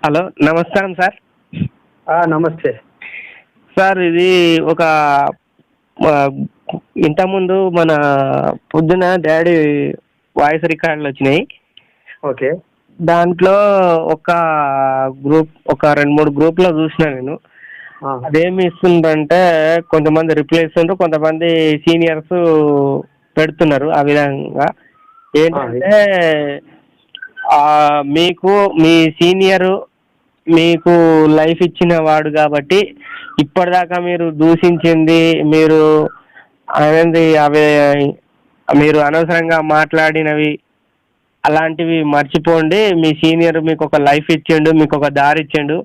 Hello, నమస్కారం sir. నమస్తే sir, ఇది ఒక ఇంతకుముందు మన పొద్దున డాడీ వాయిస్ రికార్డులు వచ్చినాయి. ఓకే. దాంట్లో ఒక ఒక 2-3 గ్రూప్లో చూసిన నేను. అదేమి ఇస్తుందంటే కొంతమంది రిప్లై ఇస్తుండ్రు, కొంతమంది సీనియర్స్ పెడుతున్నారు. ఆ విధంగా ఏంటంటే మీకు మీ సీనియరు మీకు లైఫ్ ఇచ్చిన వాడు కాబట్టి ఇప్పటిదాకా మీరు దూషించింది, మీరు అనేది అవి మీరు అనవసరంగా మాట్లాడినవి అలాంటివి మర్చిపోండి. మీ సీనియర్ మీకు ఒక లైఫ్ ఇచ్చిండు, మీకు ఒక దారి ఇచ్చిండు.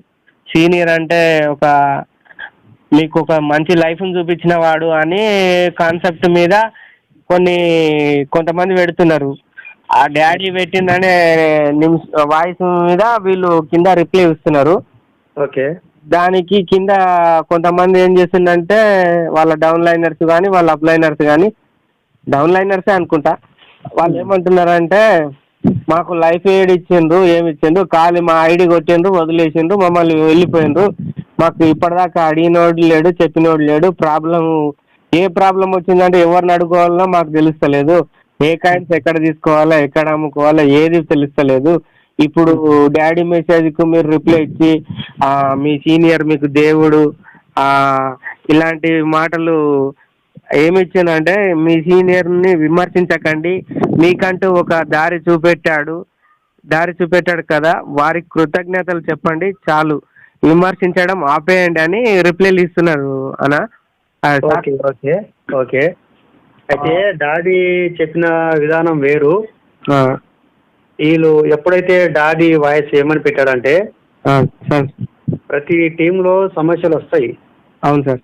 సీనియర్ అంటే మీకు ఒక మంచి లైఫ్ని చూపించిన వాడు అని కాన్సెప్ట్ మీద కొంతమంది పెడుతున్నారు. ఆ డాడీ పెట్టిందనే వాయిస్ మీద వీళ్ళు కింద రిప్లై ఇస్తున్నారు. ఓకే. దానికి కింద కొంతమంది ఏం చేస్తుందంటే వాళ్ళ డౌన్ లైనర్స్ కానీ వాళ్ళ అప్ లైనర్స్ కానీ, డౌన్ లైనర్సే అనుకుంటా, వాళ్ళు ఏమంటున్నారంటే మాకు లైఫ్ ఏడు ఇచ్చిండ్రు, ఏమి ఇచ్చిండ్రు, ఖాళీ మా ఐడి కొట్టిండ్రు, వదిలేసిండ్రు, మమ్మల్ని వెళ్ళిపోయిండ్రు. మాకు ఇప్పటిదాకా అడిగినోడు లేడు, చెప్పినోడు లేడు. ఏ ప్రాబ్లం వచ్చిందంటే ఎవరిని అడుకోవాలనో మాకు తెలుస్తలేదు. ఏ కాయిన్స్ ఎక్కడ తీసుకోవాలా, ఎక్కడ అమ్ముకోవాలా, ఏది తెలుస్తలేదు. ఇప్పుడు డాడీ మెసేజ్కు మీరు రిప్లై ఇచ్చి మీ సీనియర్ మీకు దేవుడు ఇలాంటి మాటలు ఏమిచ్చానంటే, మీ సీనియర్ని విమర్శించకండి. మీకంటూ ఒక దారి చూపెట్టాడు కదా, వారికి కృతజ్ఞతలు చెప్పండి చాలు, విమర్శించడం ఆపేయండి అని రిప్లైలు ఇస్తున్నారు అన్న. ఓకే ఓకే ఓకే అయితే డాడీ చెప్పిన విధానం వేరు. వీళ్ళు ఎప్పుడైతే డాడీ వాయిస్ ఏమని పెట్టాడంటే, ప్రతి టీంలో సమస్యలు వస్తాయి. అవును సార్.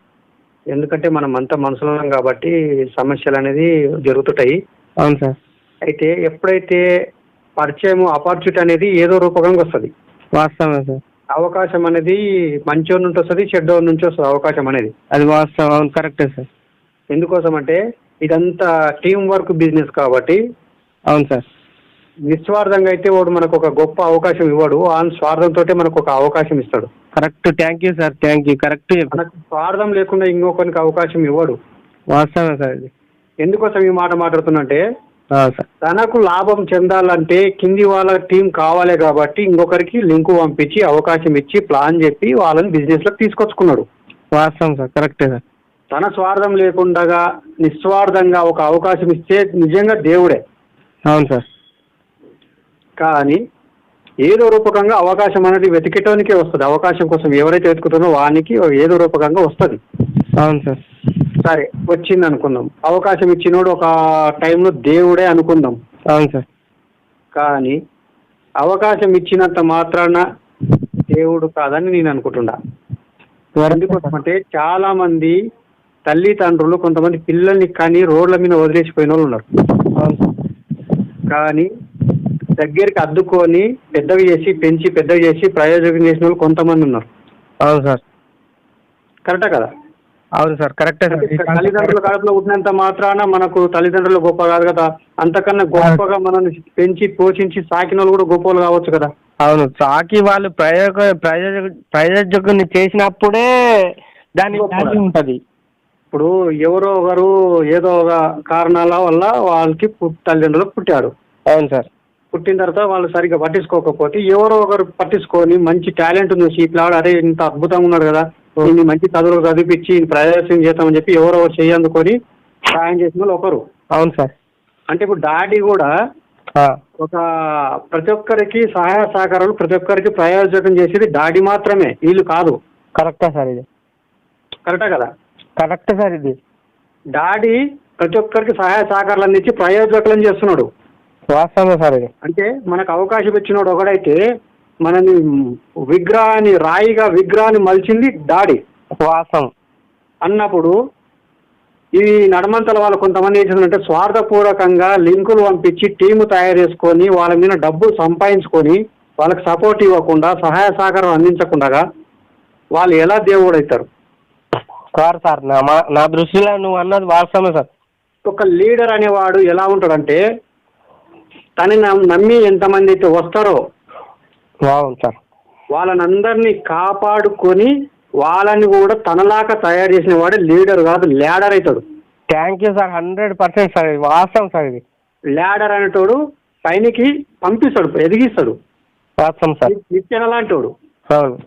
ఎందుకంటే మనం అంతా మనుషులం కాబట్టి సమస్యలు అనేది జరుగుతుంటాయి. అవును సార్. అయితే ఎప్పుడైతే పరిచయం ఆపర్చునిటీ అనేది ఏదో రూపకంగా వస్తుంది. వాస్తవమే సార్. అవకాశం అనేది మంచోడి నుంచి వస్తుంది, చెడ్డోడి నుంచి వస్తుంది అవకాశం అనేది. అది వాస్తవం. అవును, కరెక్టే సార్. ఎందుకోసం అంటే ఇదంతా టీం వర్క్ బిజినెస్ కాబట్టి. అవును సార్. నిస్వార్థంగా అయితే వాడు మనకు ఒక గొప్ప అవకాశం ఇవ్వడు, ఆ స్వార్థంతో మనకు ఒక అవకాశం ఇస్తాడు. Correct. Thank you sir, thank you. Correct. మనకు స్వార్థం లేకుండా ఇంకొకరికి అవకాశం ఇవ్వడు. వాస్తవమే సార్. ఇది ఎందుకోసం ఈ మాట మాట్లాడుతున్నంటే, సార్ తనకు లాభం చెందాలంటే కింది వాళ్ళ టీం కావాలి కాబట్టి ఇంకొకరికి లింకు పంపించి అవకాశం ఇచ్చి ప్లాన్ చెప్పి వాళ్ళని బిజినెస్ లోకి తీసుకొచ్చుకున్నాడు. వాస్తవం సార్. కరెక్టే సార్. తన స్వార్థం లేకుండా నిస్వార్థంగా ఒక అవకాశం ఇస్తే నిజంగా దేవుడే. అవును సార్. కానీ ఏదో రూపకంగా అవకాశం అనేది వెతికేటానికే వస్తుంది. అవకాశం కోసం ఎవరైతే వెతుకుతారో వానికి ఏదో రూపకంగా వస్తుంది. అవును సార్. సరే, వచ్చింది అనుకుందాం. అవకాశం ఇచ్చినోడు ఒక టైంలో దేవుడే అనుకుందాం. అవును సార్. కానీ అవకాశం ఇచ్చినంత మాత్రాన దేవుడు కాదని నేను అనుకుంటున్నా. ఎందుకంటే చాలా మంది తల్లిదండ్రులు కొంతమంది పిల్లల్ని కానీ రోడ్ల మీద వదిలేసిపోయిన వాళ్ళు ఉన్నారు. కానీ దగ్గరికి అద్దుకొని పెద్దవి చేసి పెంచి పెద్దవి చేసి ప్రయోజనం చేసిన వాళ్ళు కొంతమంది ఉన్నారు. అవును సార్. కరెక్టా కదా? అవును సార్. కరెక్టే సార్. తల్లిదండ్రుల కడుపులో పుట్టినంత మాత్రాన మనకు తల్లిదండ్రులు గొప్ప కాదు కదా. అంతకన్నా గొప్పగా మనల్ని పెంచి పోషించి సాకిన వాళ్ళు కూడా గొప్పలు కావచ్చు కదా. అవును. సాకి వాళ్ళు ప్రయోజకుని చేసినప్పుడే దాని ఉంటుంది. ఇప్పుడు ఎవరో ఒకరు ఏదో ఒక కారణాల వల్ల వాళ్ళకి తల్లిదండ్రులు పుట్టాడు. అవును సార్. పుట్టిన తర్వాత వాళ్ళు సరిగ్గా పట్టించుకోకపోతే ఎవరో ఒకరు పట్టించుకొని మంచి టాలెంట్ చూసి ఇట్లా అరే ఇంత అద్భుతంగా ఉన్నాడు కదా, ఈయన మంచి చదువులు చదివిపించి ప్రదర్శన చేస్తామని చెప్పి ఎవరో చేయందుకొని సాయం చేసిన వాళ్ళు ఒకరు. అవును సార్. అంటే ఇప్పుడు డాడీ కూడా ఒక ప్రతి ఒక్కరికి సహాయ సహకారాలు ప్రతి ఒక్కరికి ప్రయోజనం చేసేది డాడీ మాత్రమే, వీళ్ళు కాదు. కరెక్టా సార్? ఇది కరెక్టా కదా? Correct sir. ఇది డాడీ ప్రతి ఒక్కరికి సహాయ సహకారాలు అందించి ప్రయోజకులను చేస్తున్నాడు. వాస్తవమే సార్. ఇది అంటే మనకు అవకాశం ఇచ్చినోడు ఒకడైతే మనని విగ్రహాన్ని మలిచింది డాడీ. వాస్తవం. అన్నప్పుడు ఈ నడమంతల వాళ్ళు కొంతమంది ఏం చేస్తున్నారంటే స్వార్థపూర్వకంగా లింకులు పంపించి టీము తయారు చేసుకొని వాళ్ళ మీద డబ్బులు సంపాదించుకొని వాళ్ళకి సపోర్ట్ ఇవ్వకుండా సహాయ సహకారం అందించకుండా వాళ్ళు ఎలా దేవుడు అవుతారు సార్? నా దృష్టిలో నువ్వు అన్నది వాస్తవమే సార్. ఒక లీడర్ అనేవాడు ఎలా ఉంటాడంటే తనని నమ్మి ఎంతమంది అయితే వస్తారో అవును సార్ వాళ్ళని అందరినీ కాపాడుకొని వాళ్ళని కూడా తనలాగా తయారు చేసిన వాడే లీడర్ కాదు, ల్యాడర్ అవుతాడు. థ్యాంక్ యూ సార్, 100% సార్, ఇది వాస్తవం సార్, ఇది ల్యాడర్ అనేటోడు పైనకి పంపిస్తాడు, ఎదిగిస్తాడు, వాస్తవం సార్. నిచ్చెన లాంటోడు. అవును.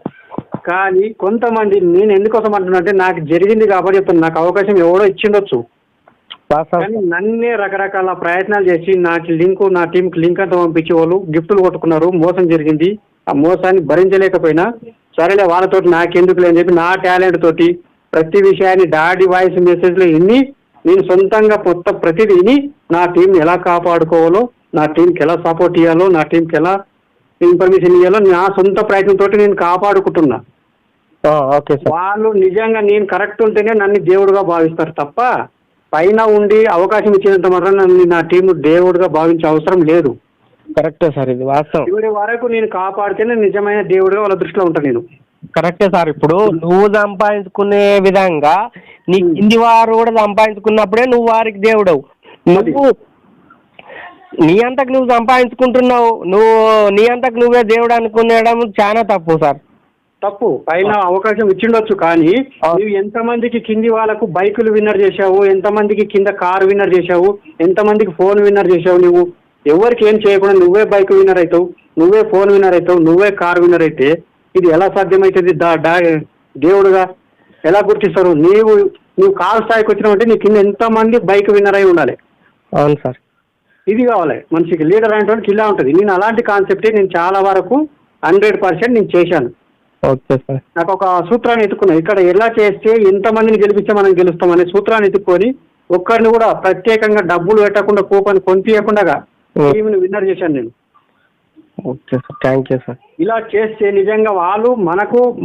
కానీ కొంతమంది, నేను ఎందుకోసం అంటున్నా, నాకు జరిగింది కాబట్టి చెప్తాను, నాకు అవకాశం ఎవడో ఇచ్చిండొచ్చు, వాస్తవం. కానీ నన్నే రకరకాల ప్రయత్నాలు చేసి నా టీంకి లింక్ అంతా పంపించి వాళ్ళు గిఫ్టులు కొట్టుకున్నారు, మోసం జరిగింది. ఆ మోసాన్ని భరించలేకపోయినా సరేలే వాళ్ళతోటి నాకెందుకు లేని చెప్పి నా టాలెంట్ తోటి ప్రతి విషయాన్ని డాడీ వాయిస్ మెసేజ్లో విని నేను సొంతంగా మొత్తం ప్రతిదీ విని నా టీంని ఎలా కాపాడుకోవాలో, నా టీంకి ఎలా సపోర్ట్ ఇవ్వాలో, నా టీంకి ఎలా ఇన్ఫర్మేషన్ ఇవ్వాలో నా సొంత ప్రయత్నంతో నేను కాపాడుకుంటున్నా. Okay sir. వాళ్ళు నిజంగా నేను కరెక్ట్ ఉంటేనే నన్ను దేవుడుగా భావిస్తారు తప్ప పైన ఉండి అవకాశం ఇచ్చినంత మాత్రం నన్ను నా టీం దేవుడుగా భావించే అవసరం లేదు. కరెక్టే సార్, ఇది వాస్తవం. చివరి వరకు నేను కాపాడితేనే నిజమైన దేవుడుగా వాళ్ళ దృష్టిలో ఉంటాను నేను. కరెక్టే సార్. ఇప్పుడు నువ్వు సంపాదించుకునే విధంగా నీ కింది వారు కూడా సంపాదించుకున్నప్పుడే నువ్వు వారికి దేవుడవు. నువ్వు నీ అంతకు నువ్వు సంపాదించుకుంటున్నావు, నువ్వు నీ అంతకు నువ్వే దేవుడు అనుకునేయడం చాలా తప్పు సార్. తప్పు. పైన అవకాశం ఇచ్చిండొచ్చు, కానీ నువ్వు ఎంతమందికి కింది వాళ్ళకు బైకులు విన్నర్ చేశావు, ఎంతమందికి కింద కారు విన్నర్ చేశావు, ఎంతమందికి ఫోన్ విన్నర్ చేశావు. నువ్వు ఎవరికి ఏం చేయకుండా నువ్వే బైక్ విన్నర్ అవుతావు, నువ్వే ఫోన్ విన్నర్ అవుతావు, నువ్వే కారు విన్నర్ అయితే ఇది ఎలా సాధ్యమవుతుంది? దేవుడుగా ఎలా గుర్తిస్తారు? నువ్వు కారు స్థాయికి వచ్చినావంటే నీ కింద ఎంతమంది బైక్ విన్నర్ అయి ఉండాలి. అవును సార్. ఇది కావాలి మనిషికి. లీడర్ అనేటువంటి ఇలా ఉంటుంది. నేను అలాంటి కాన్సెప్టే నేను చాలా వరకు 100% నేను చేశాను. Okay sir. నాకు ఒక సూత్రాన్ని ఎత్తుకున్నా, ఇక్కడ ఎలా చేస్తే ఎంతమందిని గెలిపిస్తే మనం గెలుస్తాం అనే సూత్రాన్ని ఎత్తుకొని ఒక్కరిని కూడా ప్రత్యేకంగా డబ్బులు పెట్టకుండా కూపన్ కొనిపించకుండా టీంని విన్నర్ చేశాను నేను. Okay sir, thank you sir. ఇలా చేస్తే నిజంగా వాళ్ళు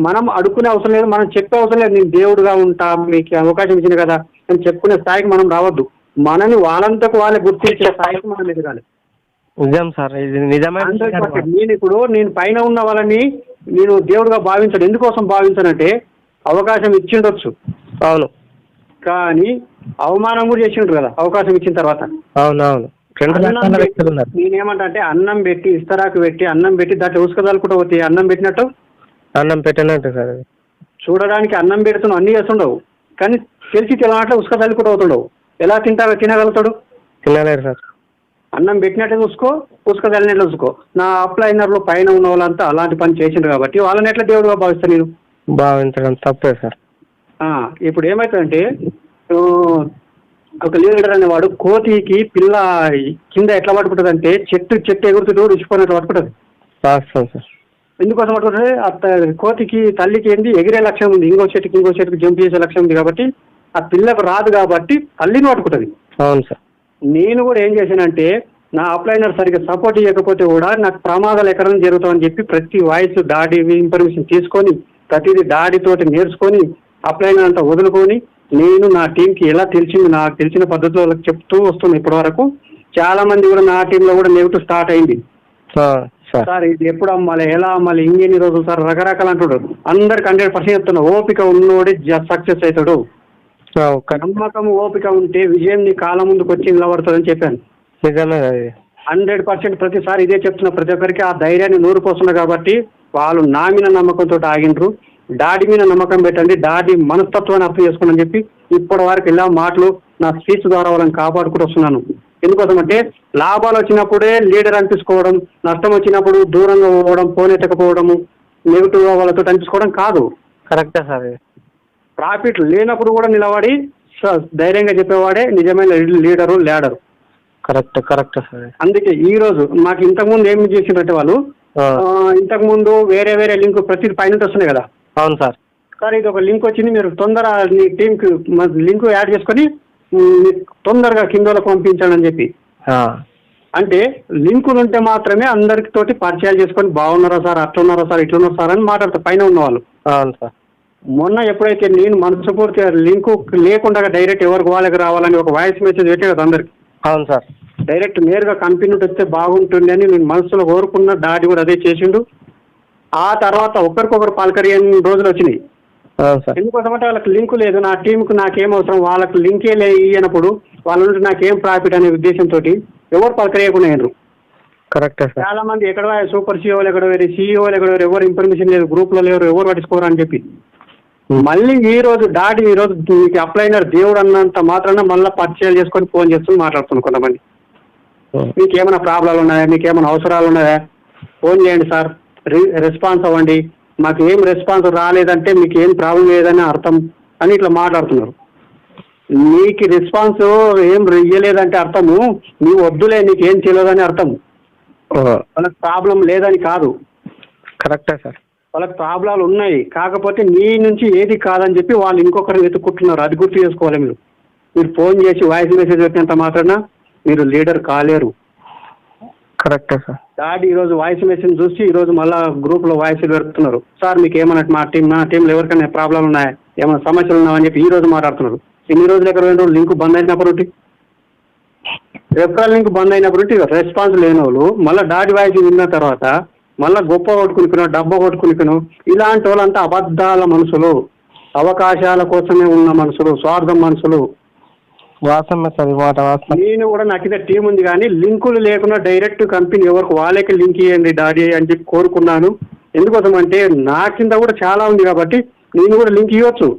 మనం అడుక్కునే అవసరం లేదు, మనం చెప్పే అవసరం లేదు. నేను దేవుడుగా ఉంటా, మీకు అవకాశం ఇచ్చింది కదా అని చెప్పుకునే స్థాయికి మనం రావద్దు. మనని వాళ్ళంతకు వాళ్ళే గుర్తించే స్థాయికి మనం ఎదగాలి. నిజం సార్, ఇది నిజమైన. నేను పైన ఉన్న వాళ్ళని నేను దేవుడుగా భావించాను. ఎందుకోసం భావించానంటే అవకాశం ఇచ్చిండొచ్చు, అవును, కానీ అవమానం కూడా చేసిండ్రు కదా అవకాశం ఇచ్చిన తర్వాత. అవునవును. నేనేమంటా అంటే అన్నం పెట్టి ఇస్తరాకు పెట్టి అన్నం పెట్టి దాంట్లో ఉసుకదాలు కూడా అవుతాయి. అన్నం పెట్టినట్టు అన్నం పెట్టినట్టు సార్. చూడడానికి అన్నం పెడుతున్నావు, అన్ని చేస్తుండవు, కానీ తెలిసి తెలవనట్లు ఉసుకదాలు కూడా అవుతుండవు. ఎలా తినగలుగుతాడు? తినలేరు సార్. అన్నం పెట్టినట్టే చూసుకో, ఉసుకదాలినట్లు చూసుకో. నా అప్లైనర్లు పైన ఉన్న వాళ్ళంతా అలాంటి పని చేసిండ్రు కాబట్టి వాళ్ళని ఎట్లా దేవుడుగా భావిస్తాను నేను? భావించడం తప్పే సార్. ఇప్పుడు ఏమవుతుందంటే ఒక లీడర్ అనేవాడు కోతికి పిల్ల కింద ఎట్లా పట్టుకుంటుంది అంటే చెట్టు ఎగురుతుంటూ రుచిపోయినట్లు పట్టుకుంటుంది. వాస్తవం సార్. ఎందుకోసం పట్టుకుంటుంది? కోతికి తల్లికి ఏంటి ఎగిరే లక్ష్యం ఉంది, ఇంకో చెట్టుకి జంప్ చేసే లక్ష్యం ఉంది కాబట్టి ఆ పిల్లకు రాదు కాబట్టి తల్లిని పట్టుకుంటుంది. అవును సార్. నేను కూడా ఏం చేశానంటే నా అప్లైనర్ సరిగ్గా సపోర్ట్ ఇవ్వకపోతే కూడా నాకు ప్రమాదాలు ఎక్కడ జరుగుతామని చెప్పి ప్రతి వాయిస్ డాడీ ఇన్ఫర్మేషన్ తీసుకొని ప్రతిదీ డాడీతోటి నేర్చుకొని అప్లైనర్ అంతా వదులుకొని నేను నా టీంకి ఎలా తెలిసింది నాకు తెలిసిన పద్ధతిలో వాళ్ళకి చెప్తూ వస్తున్నాను. ఇప్పటి వరకు చాలా మంది కూడా నా టీంలో కూడా నెగిటివ్ స్టార్ట్ అయింది. సార్ ఇది ఎప్పుడు అమ్మాలి, ఎలా అమ్మాలి, ఇంకెన్ని రోజులు సార్ రకరకాలు అంటాడు. అందరికి 100% చెప్తున్నా, ఓపిక ఉన్నోడే సక్సెస్ అవుతాడు. నమ్మకం ఓపిక ఉంటే విజయం నీ కాలం ముందుకు వచ్చి నిలబడుతుందని చెప్పాను. నిజమే. 100% ప్రతిసారి ఇదే చెప్తున్నా. ప్రతి ఒక్కరికి ఆ ధైర్యాన్ని నూరుపోస్తున్నా కాబట్టి వాళ్ళు నా మీద నమ్మకంతో ఆగిండ్రు. డాడీ మీద నమ్మకం పెట్టండి, డాడీ మనస్తత్వాన్ని అర్థం చేసుకోండి అని చెప్పి ఇప్పటి వరకు ఇలా మాటలు నా స్పీచ్ ద్వారా వాళ్ళని కాపాడుకుంటూ వస్తున్నాను. ఎందుకోసం అంటే లాభాలు వచ్చినప్పుడే లీడర్ అనిపించుకోవడం, నష్టం వచ్చినప్పుడు దూరంగా పోవడం, ఫోన్ ఎత్తకపోవడము, నెగిటివ్గా వాళ్ళతో అనిపించుకోవడం కాదు. కరెక్టే సార్. ప్రాఫిట్ లేనప్పుడు కూడా నిలబడి ధైర్యంగా చెప్పేవాడే నిజమైన లీడరు, ల్యాడరు. Correct sir. అందుకే ఈ రోజు మాకు ఇంతకుముందు ఏం చేసిందంటే వాళ్ళు ఇంతకుముందు వేరే లింక్ ప్రతి పైన వస్తున్నాయి కదా. అవును సార్. సార్ ఇది ఒక లింక్ వచ్చింది, మీరు తొందర మీ టీంకి లింక్ యాడ్ చేసుకొని తొందరగా కిందలకు పంపించండి అని చెప్పి. అంటే లింకులు ఉంటే మాత్రమే అందరికి తోటి పరిచయాలు చేసుకొని బాగున్నారా సార్, అట్లున్నారా సార్, ఇట్లున్నారా సార్ అని మాట్లాడతారు పైన ఉన్న వాళ్ళు. అవును సార్. మొన్న ఎప్పుడైతే నేను మనస్ఫూర్తిగా లింకు లేకుండా డైరెక్ట్ ఎవరికి వాళ్ళకి రావాలని ఒక వాయిస్ మెసేజ్ పెట్టే కదా అందరికి. అవును సార్. డైరెక్ట్ నేరుగా కంపెనీ నుండి వస్తే బాగుంటుంది అని నేను మనసులో కోరుకున్న, డాడీ కూడా అదే చేసిండు. ఆ తర్వాత ఒకరికొకరు పలకరియని రోజులు వచ్చినాయి. ఎందుకోసం అంటే వాళ్ళకి లింకు లేదు, నా టీంకు నాకేం అవసరం, వాళ్ళకి లింకే ఇయ్యనప్పుడు వాళ్ళ నుండి నాకేం ప్రాఫిట్ అనే ఉద్దేశంతో ఎవరు పలకరియకుండా అయినరు. కరెక్టే సార్. చాలా మంది ఎక్కడ సూపర్ సీఈఓలు ఎక్కడ వేరు, సీఈఓలు ఎక్కడ వేరు, ఎవరు ఇన్ఫర్మేషన్ లేదు, గ్రూప్లో లేరు, ఎవరు పట్టించుకోరు అని చెప్పి మళ్ళీ ఈ రోజు మీకు అప్లైనర్ దేవుడు అన్నంత మాత్రాన మళ్ళీ పరిచయాలు చేసుకొని ఫోన్ చేస్తూ మాట్లాడుతున్నారు కొంతమంది. మీకు ఏమైనా ప్రాబ్లాలు ఉన్నాయా, మీకు ఏమైనా అవసరాలు ఉన్నాయా, ఫోన్ చేయండి సార్, రెస్పాన్స్ అవ్వండి, మాకు ఏం రెస్పాన్స్ రాలేదంటే మీకు ఏం ప్రాబ్లం లేదని అర్థం అని ఇట్లా మాట్లాడుతున్నారు. నీకు రెస్పాన్స్ ఏం ఇయ్యలేదంటే అర్థము నీవు వద్దులే, నీకేం తెలియదని అర్థము. వాళ్ళకి ప్రాబ్లం లేదని కాదు. కరెక్టే సార్. వాళ్ళకి ప్రాబ్లాలు ఉన్నాయి, కాకపోతే నీ నుంచి ఏది కాదని చెప్పి వాళ్ళు ఇంకొకరిని వెతుక్కుంటున్నారు. అది గుర్తు చేసుకోవాలి. మీరు ఫోన్ చేసి వాయిస్ మెసేజ్ పెట్టినంత మాత్రాన మీరు లీడర్ కాలేరు. కరెక్టే సార్. డాడీ ఈరోజు వాయిస్ మెసేజ్ చూసి ఈరోజు మళ్ళీ గ్రూప్లో వాయిస్లు పెడుతున్నారు. సార్ మీకు ఏమన్నా మా టీంలో ఎవరికైనా ప్రాబ్లం ఉన్నాయా, ఏమైనా సమస్యలు ఉన్నాయని చెప్పి ఈ రోజు మాట్లాడుతున్నారు. ఇన్ని రోజులు ఎక్కడ పోయిన లింక్ బంద్ అయినప్పుడు, రెఫరల్ లింక్ బంద్ అయినప్పుడు రెస్పాన్స్ లేని వాళ్ళు మళ్ళీ డాడీ వాయిస్ విన్న తర్వాత మళ్ళీ గొప్ప కొట్టుకునికను, డబ్బా కొట్టుకునికను, ఇలాంటి వాళ్ళంతా అబద్ధాల మనుషులు, అవకాశాల కోసమే ఉన్న మనుషులు, స్వార్థం మనుషులు. వాసన సార్ ఈ మాట వాసన. నేను కూడా నాకు ఇదే టీం ఉంది కానీ లింకులు లేకుండా డైరెక్ట్ కంపెనీ ఎవరికి వాళ్ళకి లింక్ ఇవ్వండి డాడీ అని చెప్పి కోరుకున్నాను. ఎందుకోసం అంటే నా కింద కూడా చాలా ఉంది కాబట్టి నేను కూడా లింక్ ఇవ్వచ్చు.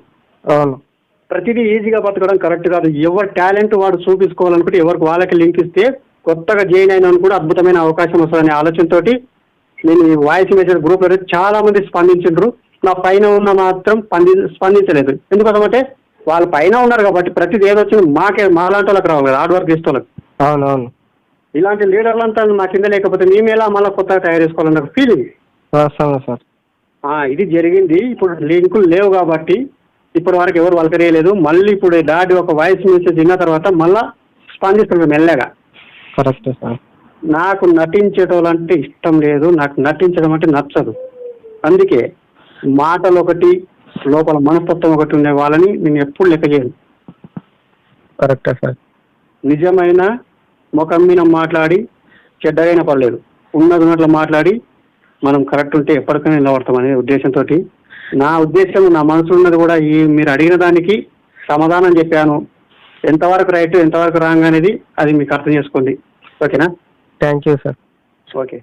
అవును. ప్రతిదీ ఈజీగా బతకడం కరెక్ట్ కాదు. ఎవరి టాలెంట్ వాడు చూపించుకోవాలనుకుంటే ఎవరికి వాళ్ళకి లింక్ ఇస్తే కొత్తగా జాయిన్ అయినా కూడా అద్భుతమైన అవకాశం వస్తుందనే ఆలోచనతో నేను ఈ వాయిస్ మెసేజ్ గ్రూప్లో చాలా మంది స్పందించారు. నా పైన ఉన్న మాత్రం స్పందించలేదు. ఎందుకోసమంటే వాళ్ళ పైన ఉన్నారు కాబట్టి ప్రతిదీ ఏదొచ్చింది మాలాంటి వాళ్ళకి రావాలి కదా, హార్డ్ వర్క్ చేసే వాళ్ళకి. అవునవును. ఇలాంటి లీడర్లంతా నా కింద లేకపోతే మేము ఎలా మళ్ళీ కొత్తగా తయారు చేసుకోవాలన్న ఫీలింగ్. వాస్తవం సార్. ఇది జరిగింది. ఇప్పుడు లింకులు లేవు కాబట్టి ఇప్పటి వరకు ఎవరు వలకరేయలేదు. మళ్ళీ ఇప్పుడు డాడీ ఒక వాయిస్ మెసేజ్ విన్న తర్వాత మళ్ళీ స్పందిస్తున్నాం మెల్లగా. కరెక్టే సార్. నాకు నటించడం అంటే ఇష్టం లేదు, నాకు నటించడం అంటే నచ్చదు. అందుకే మాటలు ఒకటి, లోపల మనస్తత్వం ఒకటి ఉండే వాళ్ళని నేను ఎప్పుడు లెక్క చేయను. కరెక్టే సార్. నిజమైన ముఖం మీద మాట్లాడి చెడ్డగైనా పర్లేదు, ఉన్నట్టు మాట్లాడి మనం కరెక్ట్ ఉంటే ఎప్పటికైనా నిలబడతాం అనే ఉద్దేశంతో నా ఉద్దేశం, నా మనసులో ఉన్నది కూడా మీరు అడిగిన దానికి సమాధానం చెప్పాను. ఎంతవరకు రైట్ ఎంతవరకు రాంగ్ అనేది అది మీకు అర్థం చేసుకోండి. ఓకేనా? Thank you sir. ఓకే.